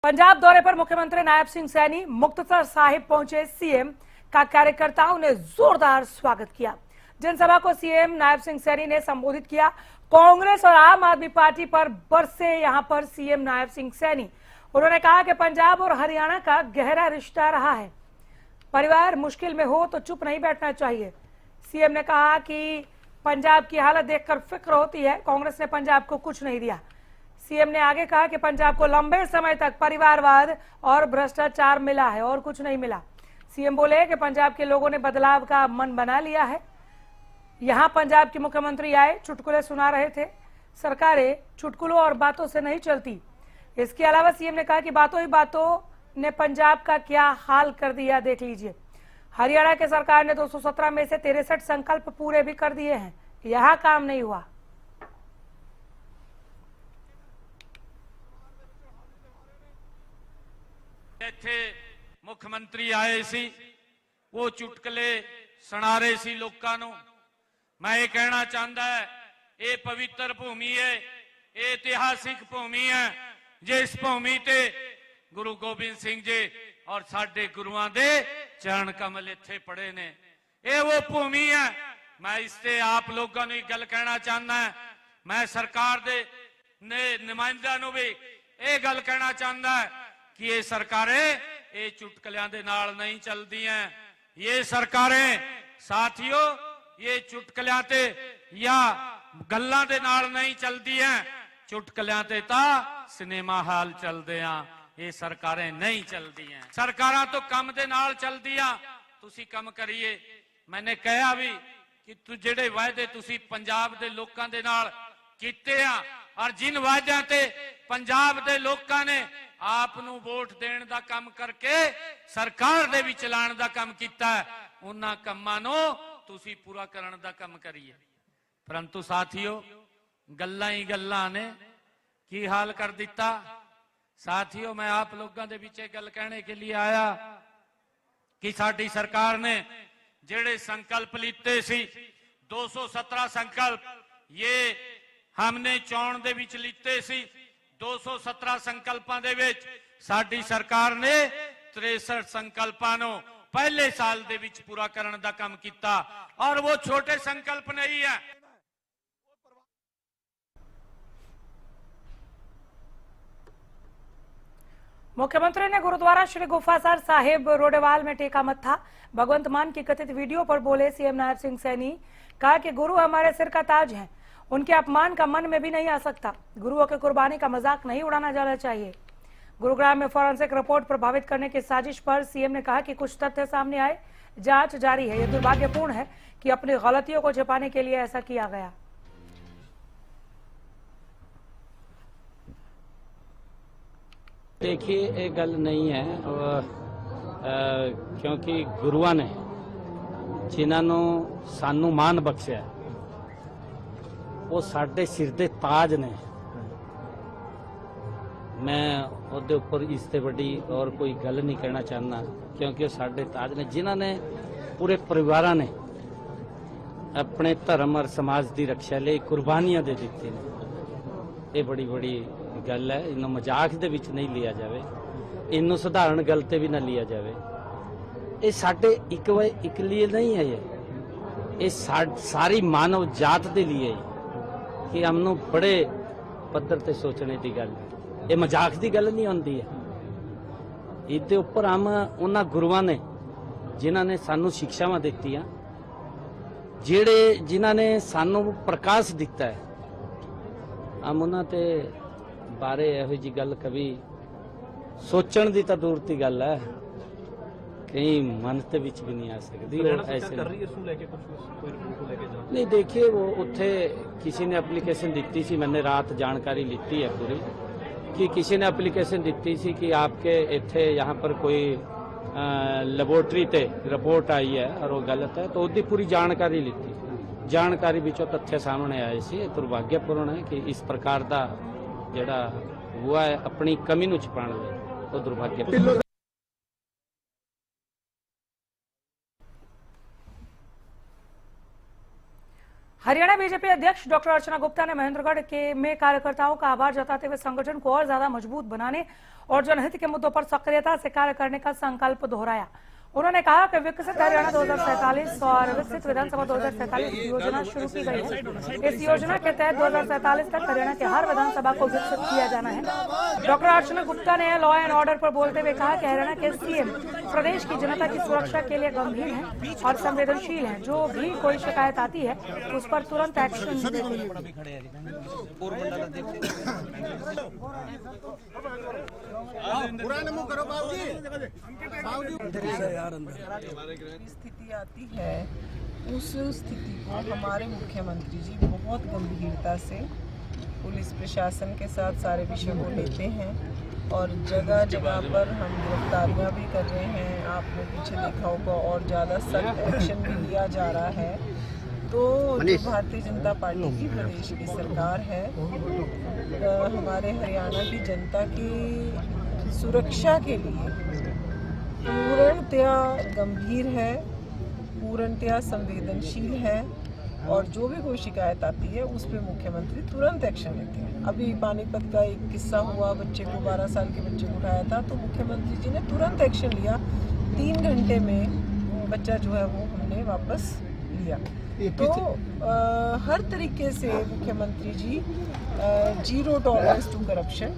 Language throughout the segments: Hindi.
पंजाब दौरे पर मुख्यमंत्री नायब सिंह सैनी मुक्तसर साहिब पहुंचे। सीएम का कार्यकर्ताओं ने जोरदार स्वागत किया। जनसभा को सीएम नायब सिंह सैनी ने संबोधित किया। कांग्रेस और आम आदमी पार्टी पर बरसे यहां पर सीएम नायब सिंह सैनी। उन्होंने कहा कि पंजाब और हरियाणा का गहरा रिश्ता रहा है, परिवार मुश्किल में हो तो चुप नहीं बैठना चाहिए। सीएम ने कहा कि पंजाब की हालत देखकर फिक्र होती है, कांग्रेस ने पंजाब को कुछ नहीं दिया। सीएम ने आगे कहा कि पंजाब को लंबे समय तक परिवारवाद और भ्रष्टाचार मिला है और कुछ नहीं मिला। सीएम बोले कि पंजाब के लोगों ने बदलाव का मन बना लिया है। यहां पंजाब के मुख्यमंत्री आए, चुटकुले सुना रहे थे। सरकारें चुटकुलों और बातों से नहीं चलती। इसके अलावा सीएम ने कहा कि बातों ही बातों ने पंजाब का क्या हाल कर दिया देख लीजिए। हरियाणा के सरकार ने 217 में से 63 संकल्प पूरे भी कर दिए हैं, यहां काम नहीं हुआ। ਇੱਥੇ ਮੁੱਖ ਮੰਤਰੀ ਆਏ ਸੀ, ਉਹ ਚੁਟਕਲੇ ਸੁਣਾ ਰਹੇ ਸੀ ਲੋਕਾਂ ਨੂੰ। ਮੈਂ ਇਹ ਕਹਿਣਾ ਚਾਹੁੰਦਾ ਇਹ ਪਵਿੱਤਰ ਭੂਮੀ ਹੈ, ਇਹ ਇਤਿਹਾਸਿਕ ਭੂਮੀ ਹੈ, ਜਿਸ ਭੂਮੀ ਤੇ ਗੁਰੂ ਗੋਬਿੰਦ ਸਿੰਘ ਜੀ ਔਰ ਸਾਡੇ ਗੁਰੂਆਂ ਦੇ ਚਰਨ ਕਮਲ ਇੱਥੇ ਪੜੇ ਨੇ। ਇਹ ਉਹ ਭੂਮੀ ਹੈ। ਮੈਂ ਇਸ ਤੇ ਆਪ ਲੋਕਾਂ ਨੂੰ ਇੱਕ ਗੱਲ ਕਹਿਣਾ ਚਾਹੁੰਦਾ। ਮੈਂ ਸਰਕਾਰ ਦੇ ਨੁਮਾਇੰਦਿਆਂ ਨੂੰ ਵੀ ਇਹ ਗੱਲ ਕਹਿਣਾ ਚਾਹੁੰਦਾ कि ये सरकारें ये चुटकलियां दे नाल नहीं चलदियां। ये सरकारें साथियों ये चुटकलियां ते या गल्लां दे नाल नहीं चलदियां। चुटकलियां ते ता सिनेमा हाल चलदे आ, ये सरकारें नहीं चलदियां। सरकारां तो कम दे नाल चलदियां। तुसी कम करिए। मैंने कहा भी कि जिहड़े वायदे तुसी पंजाब दे लोकां दे नाल कीते आ और जिन वायदਿਆਂ ते पंजाब दे लोकां ने आप नूं वोट देण दा काम करके सरकार दे विच लाण दा काम कीता है, उन्हां कामां नूं तुसीं पूरा करन दा काम करिए। परंतु साथियों गल्लां ही गल्लां ने की हाल कर दिता। साथियों मैं आप लोगों दे विच गल कहने के लिए आया कि साडी सरकार ने जिहड़े संकल्प लीते सी 217 संकल्प ये हमने चोण दे विच लीते सी। 217 संकल्पां दे विच साडी सरकार ने 63 संकल्पां नूं पहले साल दे विच पूरा करन दा काम कीता और वो छोटे संकल्प नहीं है। मुख्यमंत्री ने गुरुद्वारा श्री गुफासर साहिब रोडेवाल में टेका मत्था। भगवंत मान की कथित वीडियो पर बोले सीएम नायब सिंह सैनी। कहा कि गुरु हमारे सिर का ताज हैं, उनके अपमान का मन में भी नहीं आ सकता। गुरुओं के कुर्बानी का मजाक नहीं उड़ाना जाना चाहिए। गुरुग्राम में फॉरेंसिक रिपोर्ट प्रभावित करने की साजिश पर सीएम ने कहा कि कुछ तथ्य सामने आए, जांच जारी है। यह दुर्भाग्यपूर्ण है कि अपनी गलतियों को छिपाने के लिए ऐसा किया गया। देखिए ये गल नहीं है क्योंकि गुरुआ ने जिन्होंने सानू मान बख्शिया वो साडे सिर दे ताज ने। मैं उहदे उपर इससे बड़ी और कोई गल नहीं कहना चाहना क्योंकि वो साडे ताज ने जिन्होंने पूरे परिवार ने अपने धर्म और समाज की रक्षा लिए कुर्बानियां दे दी ने। ये बड़ी बड़ी गल है, इन्हों मजाक दे विच नहीं लिया जाए, इन्हों साधारण गल ते भी ना लिया जाए। ये साडे एक लिए नहीं है, ये सारी मानव जात के लिए है कि हमनों बड़े पद्धर ते सोचने की गल, ये मजाक की गल नहीं होंदी है। इसके उपर हम उन्हां गुरुआं ने जिन्हां ने सानू शिक्षावां दित्तियां, जिन्हां ने सानू प्रकाश दिता है, हम उन्हां ते बारे इहो जी गल कभी सोचण दी तां दूर दी गल है, कहीं मन ते विच भी नहीं आ सकती। ऐसे नहीं देखिए वो उत्थे किसी ने एप्लीकेशन दी सी, मैंने रात जानकारी ली है पूरी कि किसी ने एप्लीकेशन दी सी कि आपके इत्थे यहाँ पर कोई लेबोरेटरी ते रिपोर्ट आई है और वो गलत है, तो उसकी पूरी जानकारी ली। जानकारी विचों तथ्य सामने आए सी। दुर्भाग्यपूर्ण है कि इस प्रकार का जिहड़ा हुआ है अपनी कमी नूं छिपाण लई, वो दुर्भाग्यपूर्ण। हरियाणा बीजेपी अध्यक्ष डॉक्टर अर्चना गुप्ता ने महेंद्रगढ़ के में कार्यकर्ताओं का आभार जताते हुए संगठन को और ज्यादा मजबूत बनाने और जनहित के मुद्दों पर सक्रियता से कार्य करने का संकल्प दोहराया। उन्होंने कहा कि विकसित हरियाणा 2047 और विकसित विधानसभा 2047 योजना शुरू की गई है। इस योजना के तहत 2047 तक हरियाणा के हर विधानसभा को विकसित किया जाना है। डॉक्टर अर्चना गुप्ता ने लॉ एंड ऑर्डर पर बोलते हुए कहा कि हरियाणा के सीएम प्रदेश की जनता की सुरक्षा के लिए गंभीर हैं और संवेदनशील हैं। जो भी कोई शिकायत आती है उस पर तुरंत एक्शन लेते हैं। स्थिति आती है उस स्थिति को हमारे मुख्यमंत्री जी बहुत गंभीरता से पुलिस प्रशासन के साथ सारे विषय को लेते हैं और जगह जगह पर हम गिरफ्तारियां भी कर रहे हैं। आपने पीछे देखा होगा और ज़्यादा सख्त एक्शन भी लिया जा रहा है। तो जो भारतीय जनता पार्टी की प्रदेश की सरकार है हमारे हरियाणा की जनता की सुरक्षा के लिए पूर्णतया गंभीर है, पूर्णतया संवेदनशील है और जो भी कोई शिकायत आती है उस पर मुख्यमंत्री तुरंत एक्शन लेते हैं। अभी पानीपत का एक किस्सा हुआ, बच्चे को 12 साल के बच्चे को उठाया था तो मुख्यमंत्री जी ने तुरंत एक्शन लिया। 3 घंटे में बच्चा जो है वो हमने वापस लिया। तो हर तरीके से मुख्यमंत्री ji zero tolerance to corruption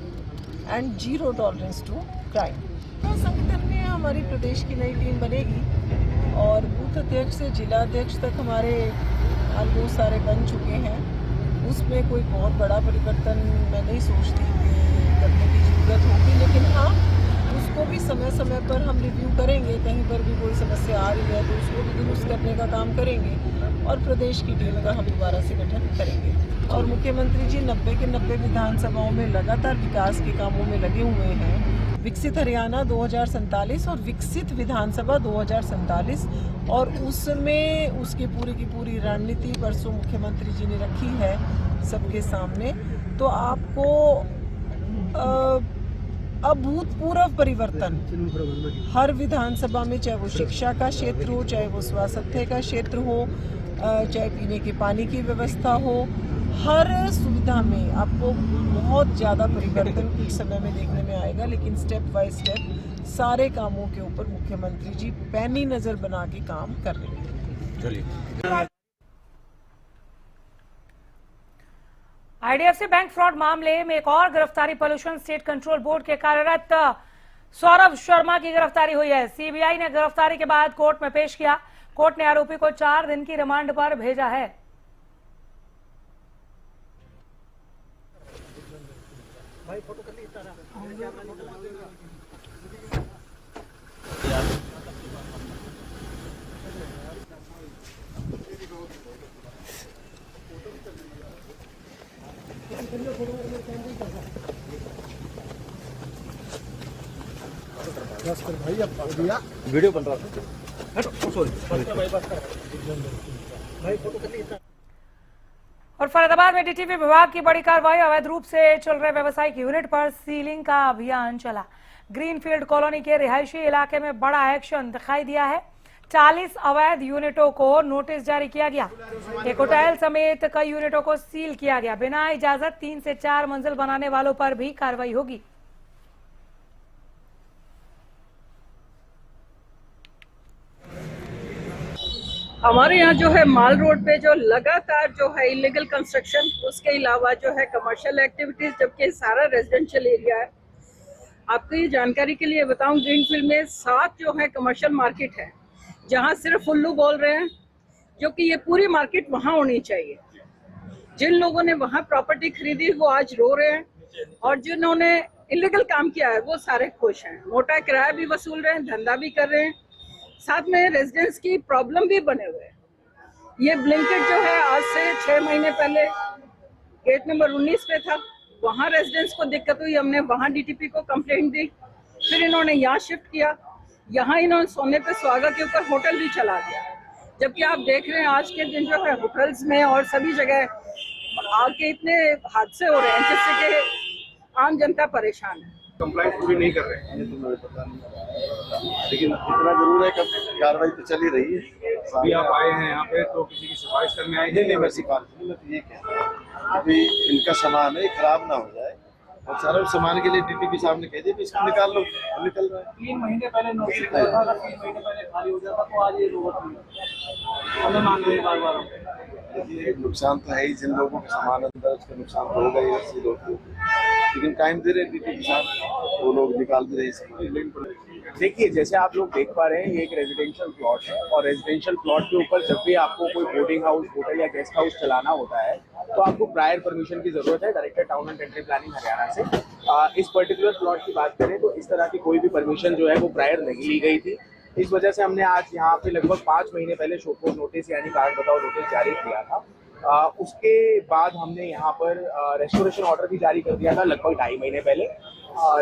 and zero tolerance to crime. तो संगठन में हमारी प्रदेश की नई टीम बनेगी और बूथ अध्यक्ष से जिला अध्यक्ष तक हमारे ऑलमोस्ट सारे बन चुके हैं। उसमें कोई बहुत बड़ा परिवर्तन मैं नहीं सोचती कि करने की ज़रूरत होगी, लेकिन हाँ उसको भी समय समय पर हम रिव्यू करेंगे। कहीं पर भी कोई समस्या आ रही है तो उसको भी दुरुस्त करने का काम करेंगे और प्रदेश की टीम का हम दोबारा से गठन करेंगे। और मुख्यमंत्री जी 90 के 90 विधानसभाओं में लगातार विकास के कामों में लगे हुए हैं। विकसित हरियाणा 2047 और विकसित विधानसभा 2047 और उसमें उसकी पूरी की पूरी रणनीति परसों मुख्यमंत्री जी ने रखी है सबके सामने। तो आपको अभूतपूर्व परिवर्तन हर विधानसभा में, चाहे वो शिक्षा का क्षेत्र हो, चाहे वो स्वास्थ्य का क्षेत्र हो, चाहे पीने के पानी की व्यवस्था हो, हर सुविधा में आपको बहुत ज़्यादा परिवर्तन कुछ समय में देखने में आएगा। लेकिन स्टेप बाय स्टेप सारे कामों के ऊपर मुख्यमंत्री जी पैनी नज़र बना के काम कर रहे हैं। चलिए। आईडीएफसी बैंक फ्रॉड मामले में एक और गिरफ्तारी पॉल्यूशन स्टेट कंट्रोल बोर्ड के कार्यरत सौरभ शर्मा की गिरफ्तारी हुई है। सीबीआई ने गिरफ्तारी के बाद कोर्ट में पेश किया। कोर्ट ने आरोपी को 4 दिन की रिमांड पर भेजा है। वीडियो बन रहा था। और फरीदाबाद में डीटीपी विभाग की बड़ी कार्रवाई। अवैध रूप से चल रहे व्यावसायिक यूनिट पर सीलिंग का अभियान चला। ग्रीनफील्ड कॉलोनी के रिहायशी इलाके में बड़ा एक्शन दिखाई दिया है। 40 अवैध यूनिटों को नोटिस जारी किया गया। एक होटल समेत कई यूनिटों को सील किया गया। बिना इजाजत 3 से 4 मंजिल बनाने वालों पर भी कार्रवाई होगी। हमारे यहाँ जो है माल रोड पे जो लगातार जो है इलीगल कंस्ट्रक्शन, उसके अलावा जो है कमर्शियल एक्टिविटीज, जबकि सारा रेजिडेंशियल एरिया है। आपको ये जानकारी के लिए बताऊं, ग्रीनफील्ड में 7 जो है कमर्शियल मार्केट है जहाँ सिर्फ उल्लू बोल रहे हैं, जो कि ये पूरी मार्केट वहाँ होनी चाहिए। जिन लोगों ने वहाँ प्रॉपर्टी खरीदी वो आज रो रहे हैं और जिन्होंने इलीगल काम किया है वो सारे खुश हैं। मोटा किराया भी वसूल रहे हैं, धंधा भी कर रहे हैं, साथ में रेजिडेंट्स की प्रॉब्लम भी बने हुए हैं। ये ब्लिंकिट जो है आज से 6 महीने पहले गेट नंबर 19 पे था, वहाँ रेजिडेंट्स को दिक्कत हुई, हमने वहाँ डीटीपी को कंप्लेंट दी, फिर इन्होंने यहाँ शिफ्ट किया। यहाँ इन्होंने सोने पे सुहागा के ऊपर होटल भी चला दिया। जबकि आप देख रहे हैं आज के दिन जो है होटल्स में और सभी जगह आके इतने हादसे हो रहे हैं जिससे कि आम जनता परेशान है। कंप्लाइंस पूरी नहीं कर रहे हैं, लेकिन इतना जरूर है कि कार्रवाई तो चल ही रही है। अभी आप आए हैं यहाँ पे तो किसी की सिफारिश करने आए नहीं, मैं सिफारिश नहीं, मैं तो ये कहता हूँ अभी इनका सामान है खराब ना हो जाए, और सारा सामान के लिए डीटीपी साहब ने कह दिया कि इसको निकाल लो, निकल रहा है। 3 महीने पहले नोटिस किया था, अगर 3 महीने पहले खाली हो जाता तो आज ये जरूरत नहीं हमें मांग रहे बार बार। देखिए नुकसान तो है ही, जिन लोगों का सामान अंदर उसका नुकसान तो होगा ही, ऐसे लोग को। लेकिन टाइम दे रहे डीटीपी साहब, वो लोग निकाल भी रहे सामान। देखिए जैसे आप लोग देख पा रहे हैं ये एक रेजिडेंशियल प्लॉट है और रेजिडेंशियल प्लॉट के ऊपर जब भी आपको कोई बोर्डिंग हाउस, होटल या गेस्ट हाउस चलाना होता है तो आपको प्रायर परमिशन की जरूरत है director town and country planning Haryana से। इस पर्टिकुलर प्लॉट की बात करें तो इस तरह की कोई भी परमिशन जो है वो प्रायर नहीं ली गई थी। इस वजह से हमने आज यहाँ पे लगभग 5 महीने पहले शोकोज नोटिस यानी कारण बताओ नोटिस जारी किया था। उसके बाद हमने यहाँ पर रेस्टोरेशन ऑर्डर भी जारी कर दिया था लगभग 2.5 महीने पहले।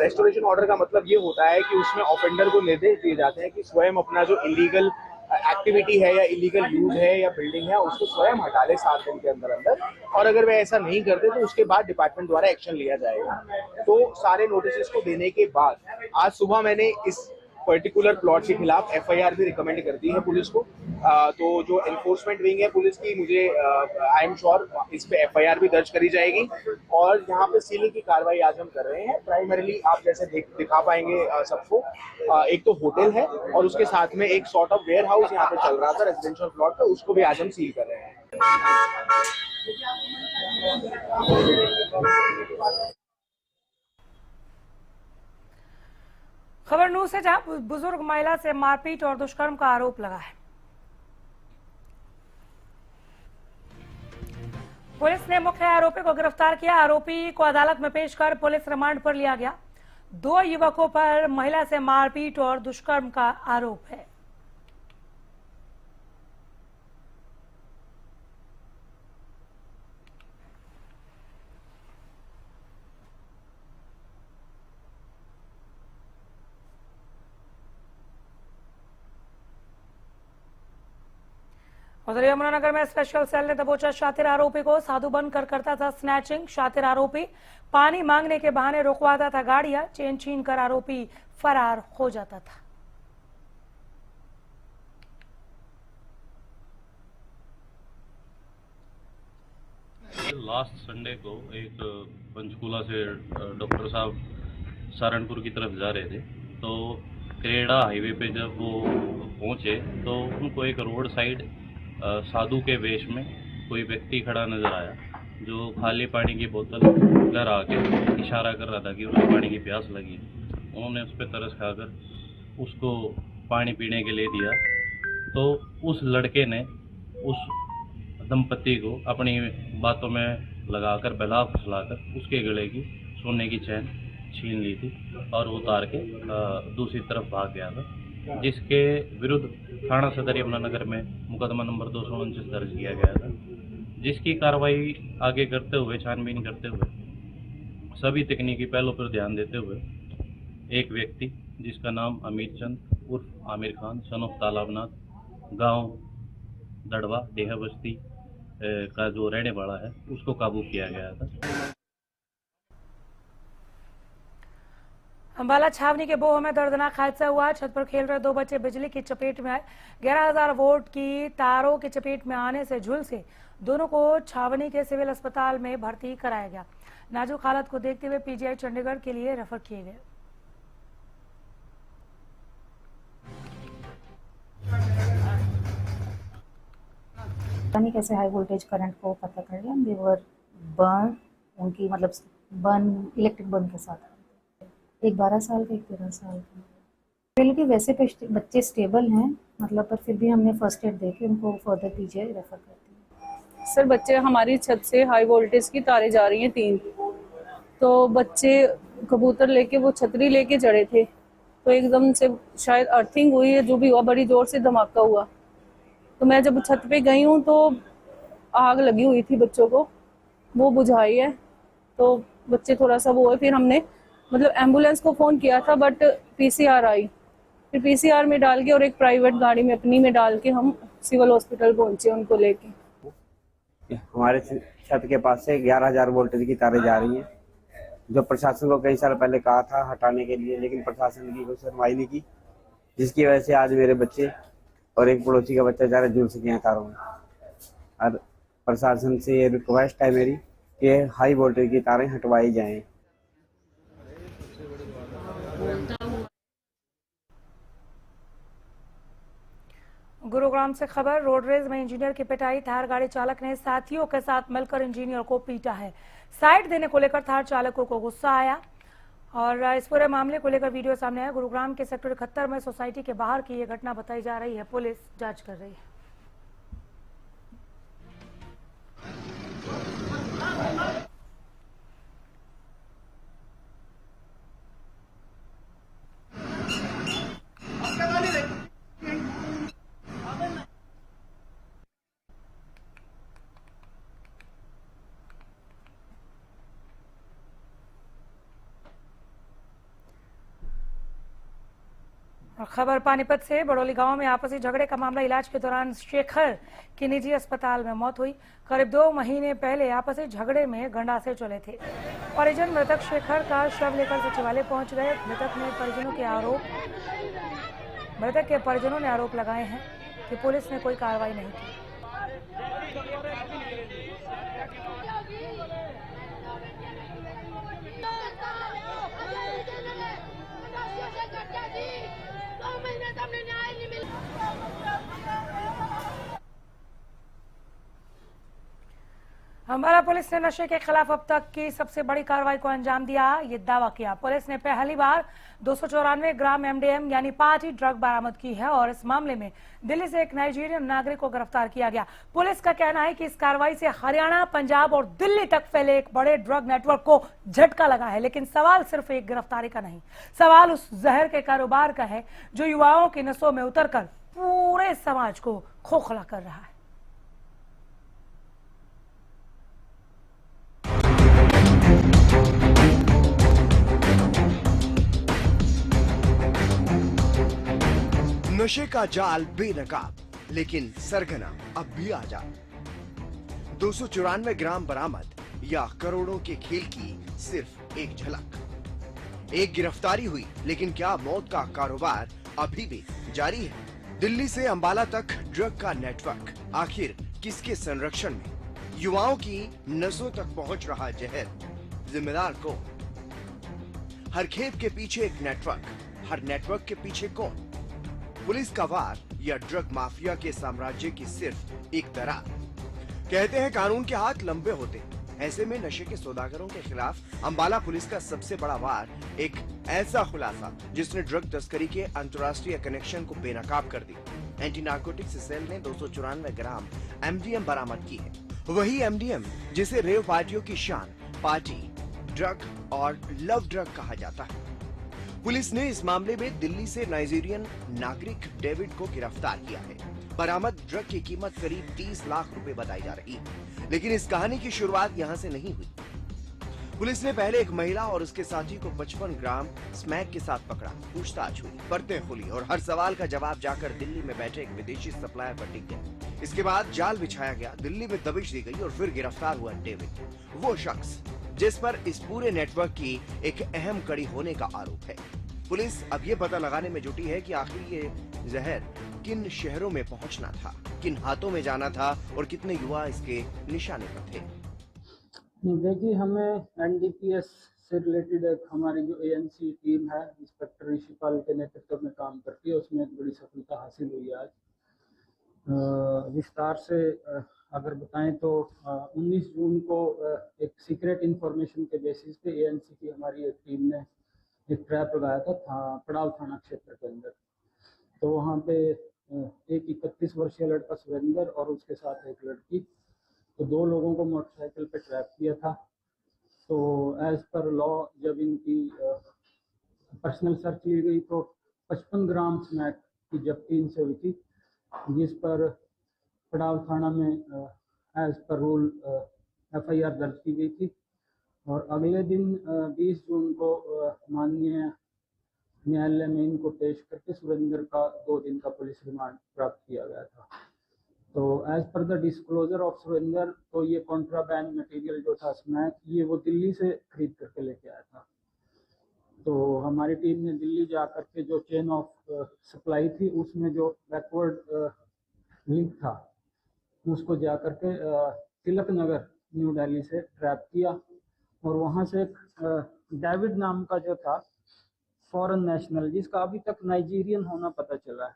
रेस्टोरेशन ऑर्डर का मतलब ये होता है कि उसमें ऑफेंडर को निर्देश दिए जाते हैं कि स्वयं अपना जो इलीगल एक्टिविटी है या इलीगल यूज है या बिल्डिंग है उसको स्वयं हटा ले 7 दिन के अंदर अंदर, और अगर वे ऐसा नहीं करते तो उसके बाद डिपार्टमेंट द्वारा एक्शन लिया जाएगा। तो सारे नोटिस को देने के बाद आज सुबह मैंने इस पर्टिकुलर प्लॉट के खिलाफ एफआईआर भी रिकमेंड कर दी है पुलिस को। तो जो एनफोर्समेंट विंग है पुलिस की, मुझे आई एम श्योर इस पे एफआईआर भी दर्ज करी जाएगी और यहाँ पे सीलिंग की कार्रवाई आज हम कर रहे हैं। प्राइमरीली आप जैसे दिखा पाएंगे सबको, एक तो होटल है और उसके साथ में एक सॉर्ट ऑफ वेयर हाउस यहाँ पे चल रहा था रेजिडेंशियल प्लॉट पे, उसको भी आज हम सील कर रहे हैं। खबर न्यूज से जहां बुजुर्ग महिला से मारपीट और दुष्कर्म का आरोप लगा है। पुलिस ने मुख्य आरोपी को गिरफ्तार किया। आरोपी को अदालत में पेश कर पुलिस रिमांड पर लिया गया। 2 युवकों पर महिला से मारपीट और दुष्कर्म का आरोप है। उधर यमुनानगर में स्पेशल सेल ने दबोचा शातिर आरोपी को। साधु बनकर करता था स्नैचिंग। शातिर आरोपी पानी मांगने के बहाने रुकवाता था गाड़ियां, चेन छीन कर आरोपी फरार हो जाता था। लास्ट संडे को एक पंचकूला से डॉक्टर साहब सहारनपुर की तरफ जा रहे थे, तो करेड़ा हाईवे पे जब वो पहुंचे तो उनको एक रोड साइड साधु के वेश में कोई व्यक्ति खड़ा नजर आया जो खाली पानी की बोतल घर आके इशारा कर रहा था कि उसे पानी की प्यास लगी। उन्होंने उस पर तरस खाकर उसको पानी पीने के लिए दिया, तो उस लड़के ने उस दंपति को अपनी बातों में लगाकर बहला फुसलाकर उसके गले की सोने की चैन छीन ली थी और उतार के दूसरी तरफ भाग गया था, जिसके विरुद्ध थाना सदर यमुनानगर में मुकदमा नंबर 249 दर्ज किया गया था, जिसकी कार्रवाई आगे करते हुए छानबीन करते हुए सभी तकनीकी पहलुओं पर ध्यान देते हुए एक व्यक्ति जिसका नाम अमीर चंद उर्फ आमिर खान सन ऑफ तालाबनाथ गांव दड़वा देहा बस्ती का जो रहने वाला है उसको काबू किया गया था। अंबाला छावनी के बोह में दर्दनाक हादसा हुआ। छत पर खेल रहे 2 बच्चे बिजली की चपेट में आए। 11,000 वोल्ट की तारों की चपेट में आने से झुलसे दोनों को छावनी के सिविल अस्पताल में भर्ती कराया गया। नाजुक हालत को देखते हुए पीजीआई चंडीगढ़ के लिए रेफर किए गए। पता नहीं कैसे हाई वोल्टेज करंट को पता कर लिया। दे वर बर्न, उनकी मतलब बर्न इलेक्ट्रिक बर्न के साथ। एक 12 साल का, एक 13 साल का। रियलिटी वैसे बच्चे स्टेबल हैं मतलब, पर फिर भी हमने फर्स्ट एड देके उनको फर्दर पीजीआई रेफर कर दिया। सर बच्चे हमारी छत से हाई वोल्टेज की तारें जा रही हैं 3, तो बच्चे कबूतर लेके वो छतरी लेके चढ़े थे, तो एकदम से शायद अर्थिंग हुई है, जो भी हुआ बड़ी जोर से धमाका हुआ। तो मैं जब छत पे गई हूँ तो आग लगी हुई थी बच्चों को, वो बुझाई है, तो बच्चे थोड़ा सा वो है। फिर हमने मतलब एम्बुलेंस को फ़ोन किया था, बट पीसीआर आई, फिर पीसीआर में डाल के और एक प्राइवेट गाड़ी में अपनी में डाल के हम सिविल हॉस्पिटल पहुंचे उनको लेके। हमारे छत के पास से 11,000 वोल्टेज की तारें जा रही हैं, जो प्रशासन को कई साल पहले कहा था हटाने के लिए, लेकिन प्रशासन की कोई सुनवाई नहीं की, जिसकी वजह से आज मेरे बच्चे और एक पड़ोसी का बच्चा ज़्यादा झुलस गया तारों में। और प्रशासन से ये रिक्वेस्ट है मेरी कि हाई वोल्टेज की तारें हटवाई जाएं। गुरुग्राम से खबर, रोडरेज में इंजीनियर की पिटाई, थार गाड़ी चालक ने साथियों के साथ मिलकर इंजीनियर को पीटा है। साइड देने को लेकर थार चालकों को गुस्सा आया और इस पूरे मामले को लेकर वीडियो सामने आया। गुरुग्राम के सेक्टर 71 में सोसाइटी के बाहर की ये घटना बताई जा रही है। पुलिस जांच कर रही है। और खबर पानीपत से, बड़ौली गांव में आपसी झगड़े का मामला। इलाज के दौरान शेखर की निजी अस्पताल में मौत हुई। करीब 2 महीने पहले आपसी झगड़े में गंडासे चले थे। परिजन मृतक शेखर का शव लेकर सचिवालय पहुंच गए। मृतक के परिजनों ने आरोप लगाए हैं कि पुलिस ने कोई कार्रवाई नहीं की। अम्बाला पुलिस ने नशे के खिलाफ अब तक की सबसे बड़ी कार्रवाई को अंजाम दिया, ये दावा किया। पुलिस ने पहली बार 294 ग्राम MDM यानी पार्टी ड्रग बरामद की है और इस मामले में दिल्ली से एक नाइजीरियन नागरिक को गिरफ्तार किया गया। पुलिस का कहना है कि इस कार्रवाई से हरियाणा, पंजाब और दिल्ली तक फैले एक बड़े ड्रग नेटवर्क को झटका लगा है। लेकिन सवाल सिर्फ एक गिरफ्तारी का नहीं, सवाल उस जहर के कारोबार का है जो युवाओं की नसों में उतरकर पूरे समाज को खोखला कर रहा है। नशे का जाल बेनकाब लेकिन सरगना अब भी आजाद। 294 ग्राम बरामद या करोड़ों के खेल की सिर्फ एक झलक। एक गिरफ्तारी हुई, लेकिन क्या मौत का कारोबार अभी भी जारी है? दिल्ली से अंबाला तक ड्रग का नेटवर्क आखिर किसके संरक्षण में? युवाओं की नसों तक पहुंच रहा जहर, जिम्मेदार कौन? हर खेप के पीछे एक नेटवर्क, हर नेटवर्क के पीछे कौन? पुलिस का वार या ड्रग माफिया के साम्राज्य की सिर्फ एक दरार? कहते हैं कानून के हाथ लंबे होते हैं। ऐसे में नशे के सौदागरों के खिलाफ अंबाला पुलिस का सबसे बड़ा वार एक ऐसा खुलासा जिसने ड्रग तस्करी के अंतर्राष्ट्रीय कनेक्शन को बेनकाब कर दी। एंटी नार्कोटिक्स सेल ने 294 ग्राम MDM बरामद की है। वही MDM जिसे रेव पार्टियों की शान, पार्टी ड्रग और लव ड्रग कहा जाता है। पुलिस ने इस मामले में दिल्ली से नाइजीरियन नागरिक डेविड को गिरफ्तार किया है। बरामद ड्रग की कीमत करीब 30 लाख रुपए बताई जा रही है। लेकिन इस कहानी की शुरुआत यहां से नहीं हुई। पुलिस ने पहले एक महिला और उसके साथी को 55 ग्राम स्मैक के साथ पकड़ा। पूछताछ हुई, परतें खुली और हर सवाल का जवाब जाकर दिल्ली में बैठे एक विदेशी सप्लायर पर टिक गया। इसके बाद जाल बिछाया गया, दिल्ली में दबिश दी गई और फिर गिरफ्तार हुआ डेविड, वो शख्स जिस पर इस पूरे नेटवर्क की एक अहम कड़ी होने का आरोप है। पुलिस अब ये पता लगाने में जुटी है कि आखिर ये जहर किन शहरों में पहुंचना था, किन हाथों में जाना था और कितने युवा इसके निशाने पर थे। देखिए, हमें NDPS से रिलेटेड एक हमारी जो ANC टीम है, इंस्पेक्टर ऋषिपाल के नेतृत्व में काम करती है, उसमें एक बड़ी सफलता हासिल हुई आज। विस्तार से अगर बताएं तो 19 जून को एक सीक्रेट इंफॉर्मेशन के बेसिस पे ANC की हमारी एक टीम ने एक ट्रैप लगाया था पड़ाव थाना क्षेत्र के अंदर। तो वहाँ पे एक 31 वर्षीय लड़का सुरेंद्र और उसके साथ एक लड़की, तो 2 लोगों को मोटरसाइकिल पे ट्रैप किया था। तो एज पर लॉ जब इनकी पर्सनल सर्च ली गई तो 55 ग्राम स्मैक की जब्ती इनसे हुई थी, जिस पर पड़ाव थाना में एज पर रूल FIR दर्ज की गई थी। और अगले दिन 20 जून को माननीय न्यायालय में इनको पेश करके सुरेंद्र का 2 दिन का पुलिस रिमांड प्राप्त किया गया था। तो as per the disclosure of Surendra, तो ये कॉन्ट्राबैंड मटेरियल जो था स्मैक, ये वो दिल्ली से खरीद करके लेके आया था। तो हमारी टीम ने दिल्ली जा करके जो चेन ऑफ सप्लाई थी उसमें जो बैकवर्ड लिंक था उसको जा करके तिलक नगर न्यू दिल्ली से ट्रैप किया और वहाँ से डेविड नाम का जो था फॉरेन नेशनल, जिसका अभी तक नाइजीरियन होना पता चला है,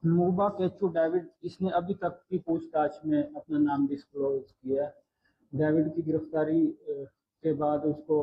मूबा केचू डेविड, इसने अभी तक की पूछताछ में अपना नाम डिस्क्लोज किया। डेविड की गिरफ्तारी के बाद उसको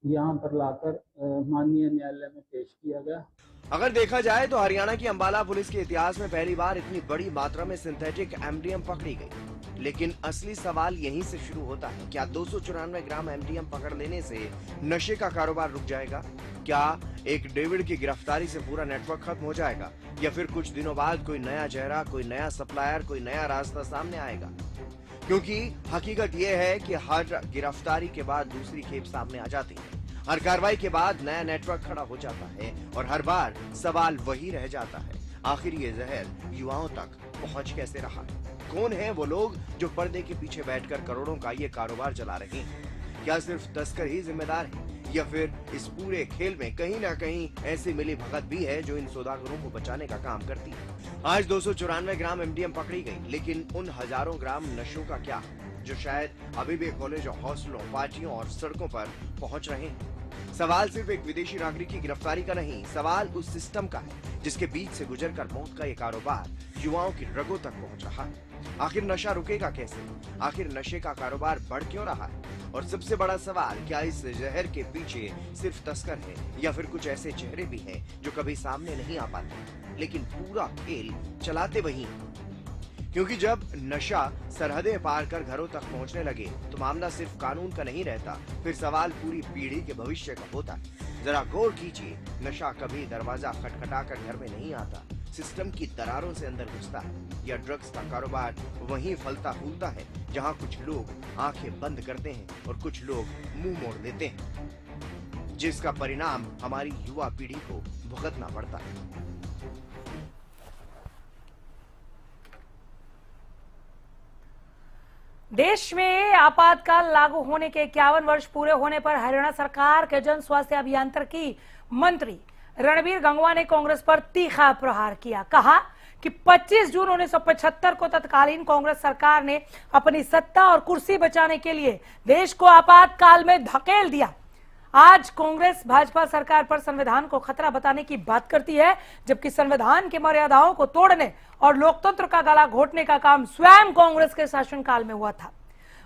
यहाँ पर लाकर माननीय न्यायालय में पेश किया गया। अगर देखा जाए तो हरियाणा की अंबाला पुलिस के इतिहास में पहली बार इतनी बड़ी मात्रा में सिंथेटिक एमडीएम पकड़ी गई। लेकिन असली सवाल यहीं से शुरू होता है, क्या 294 ग्राम एमडीएम पकड़ लेने से नशे का कारोबार रुक जाएगा? क्या एक डेविड की गिरफ्तारी से पूरा नेटवर्क खत्म हो जाएगा, या फिर कुछ दिनों बाद कोई नया चेहरा, कोई नया सप्लायर, कोई नया रास्ता सामने आएगा? क्योंकि हकीकत यह है कि हर गिरफ्तारी के बाद दूसरी खेप सामने आ जाती है, हर कार्रवाई के बाद नया नेटवर्क खड़ा हो जाता है और हर बार सवाल वही रह जाता है, आखिर ये जहर युवाओं तक पहुंच कैसे रहा? कौन है वो लोग जो पर्दे के पीछे बैठकर करोड़ों का ये कारोबार चला रहे हैं? क्या सिर्फ तस्कर ही जिम्मेदार है, या फिर इस पूरे खेल में कहीं ना कहीं ऐसी मिली भगत भी है जो इन सौदागरों को बचाने का काम करती है? आज 294 ग्राम एमडीएम पकड़ी गई, लेकिन उन हजारों ग्राम नशों का क्या, जो शायद अभी भी कॉलेजों, हॉस्टलों, पार्टियों और सड़कों पर पहुंच रहे हैं? सवाल सिर्फ एक विदेशी नागरिक की गिरफ्तारी का नहीं, सवाल उस सिस्टम का है जिसके बीच से गुजरकर मौत का ये कारोबार युवाओं की रगों तक पहुंच रहा है। आखिर नशा रुकेगा कैसे? आखिर नशे का कारोबार बढ़ क्यों रहा है? और सबसे बड़ा सवाल, क्या इस जहर के पीछे सिर्फ तस्कर है, या फिर कुछ ऐसे चेहरे भी हैं जो कभी सामने नहीं आ पाते लेकिन पूरा खेल चलाते वही? क्योंकि जब नशा सरहदें पार कर घरों तक पहुंचने लगे तो मामला सिर्फ कानून का नहीं रहता, फिर सवाल पूरी पीढ़ी के भविष्य का होता है। जरा गौर कीजिए, नशा कभी दरवाजा खटखटाकर घर में नहीं आता, सिस्टम की दरारों से अंदर घुसता है। या ड्रग्स का कारोबार वहीं फलता फूलता है जहां कुछ लोग आंखें बंद करते हैं और कुछ लोग मुंह मोड़ लेते हैं, जिसका परिणाम हमारी युवा पीढ़ी को भुगतना पड़ता है। देश में आपातकाल लागू होने के 51 वर्ष पूरे होने पर हरियाणा सरकार के जन स्वास्थ्य अभियांत्रिकी मंत्री रणबीर गंगवा ने कांग्रेस पर तीखा प्रहार किया। कहा कि 25 जून 1975 को तत्कालीन कांग्रेस सरकार ने अपनी सत्ता और कुर्सी बचाने के लिए देश को आपातकाल में धकेल दिया। आज कांग्रेस भाजपा सरकार पर संविधान को खतरा बताने की बात करती है, जबकि संविधान की मर्यादाओं को तोड़ने और लोकतंत्र का गला घोटने का काम स्वयं कांग्रेस के शासनकाल में हुआ था।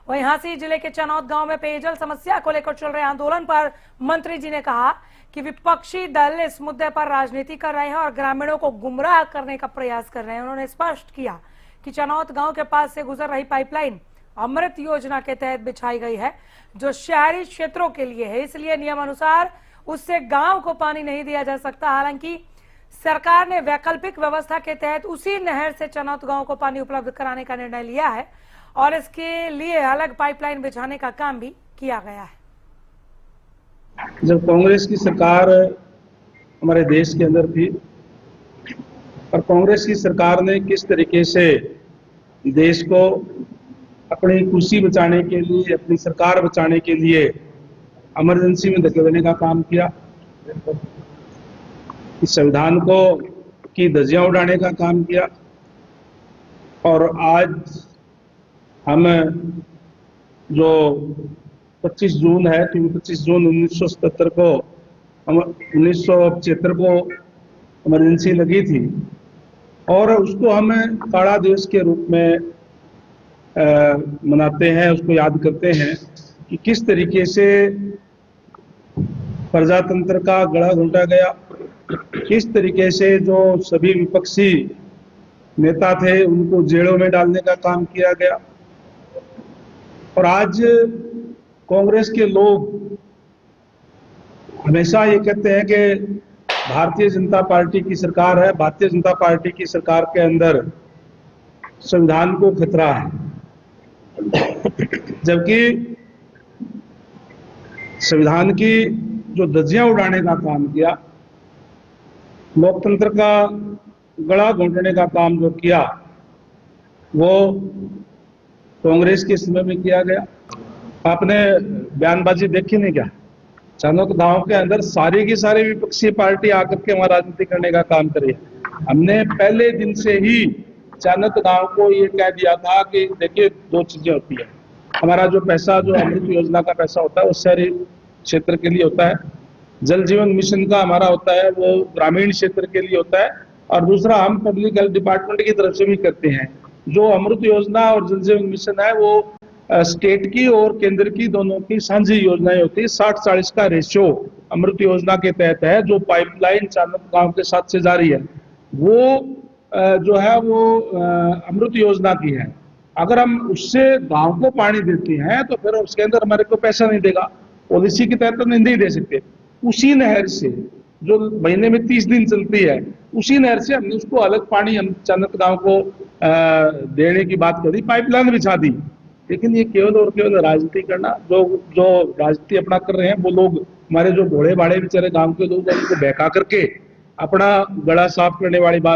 वहीं हांसी जिले के चनौत गांव में पेयजल समस्या को लेकर चल रहे आंदोलन पर मंत्री जी ने कहा कि विपक्षी दल इस मुद्दे पर राजनीति कर रहे हैं और ग्रामीणों को गुमराह करने का प्रयास कर रहे हैं। उन्होंने स्पष्ट किया कि चनौत गांव के पास से गुजर रही पाइपलाइन अमृत योजना के तहत बिछाई गई है, जो शहरी क्षेत्रों के लिए है, इसलिए नियम अनुसार उससे गांव को पानी नहीं दिया जा सकता। हालांकि सरकार ने वैकल्पिक व्यवस्था के तहत उसी नहर से चनौत गांव को पानी उपलब्ध कराने का निर्णय लिया है और इसके लिए अलग पाइपलाइन बिछाने का काम भी किया गया है। जब कांग्रेस की सरकार हमारे देश के अंदर थी और कांग्रेस की सरकार ने किस तरीके से देश को अपनी कुर्सी बचाने के लिए, अपनी सरकार बचाने के लिए इमरजेंसी में धकेलने का काम किया, इस संविधान को की धज्जियां उड़ाने का काम किया, और आज हम जो 25 जून है, क्योंकि 25 जून 1977 को 1975 को इमरजेंसी लगी थी और उसको हम काला दिवस के रूप में मनाते हैं, उसको याद करते हैं कि किस तरीके से प्रजातंत्र का गला घोंटा गया, किस तरीके से जो सभी विपक्षी नेता थे उनको जेलों में डालने का काम किया गया। और आज कांग्रेस के लोग हमेशा ये कहते हैं कि भारतीय जनता पार्टी की सरकार है, भारतीय जनता पार्टी की सरकार के अंदर संविधान को खतरा है, जबकि संविधान की जो धज्जियां उड़ाने का काम किया, लोकतंत्र का गला घोंटने का काम जो किया, वो कांग्रेस के समय में किया गया। आपने बयानबाजी देखी नहीं क्या? चानक गांव के अंदर सारी की सारी विपक्षी पार्टी आकर के वहां राजनीति करने का काम करी है। हमने पहले दिन से ही चानक गांव को ये कह दिया था कि देखिए, दो चीजें होती है। हमारा जो पैसा, जो अमृत योजना का पैसा होता है, वो शहरी क्षेत्र के लिए होता है। जल जीवन मिशन का हमारा होता है, वो ग्रामीण क्षेत्र के लिए होता है। और दूसरा, हम पब्लिक हेल्थ डिपार्टमेंट की तरफ से भी करते हैं। जो अमृत योजना और जल जीवन मिशन है, वो स्टेट की और केंद्र की दोनों की साझी योजनाएं होती है। 60-40 का रेशियो अमृत योजना के तहत है। जो पाइपलाइन चानक गांव के साथ से जारी है, वो जो है वो अमृत योजना की है। अगर हम उससे गांव को पानी देते हैं तो फिर उसके अंदर हमारे को पैसा नहीं देगा, पॉलिसी के तहत तो नहीं दे सकते। उसी नहर से, जो महीने में 30 दिन चलती है, उसी नहर से हमने उसको अलग पानी हम चानक गांव को देने की बात करी, पाइपलाइन बिछा दी। लेकिन ये केवल और केवल राजनीति करना, जो राजनीति अपना कर रहे हैं वो लोग, हमारे जो भोले भाड़े बेचारे गांव के लोग, उनको बहका करके अपना गला साफ करने वाली बात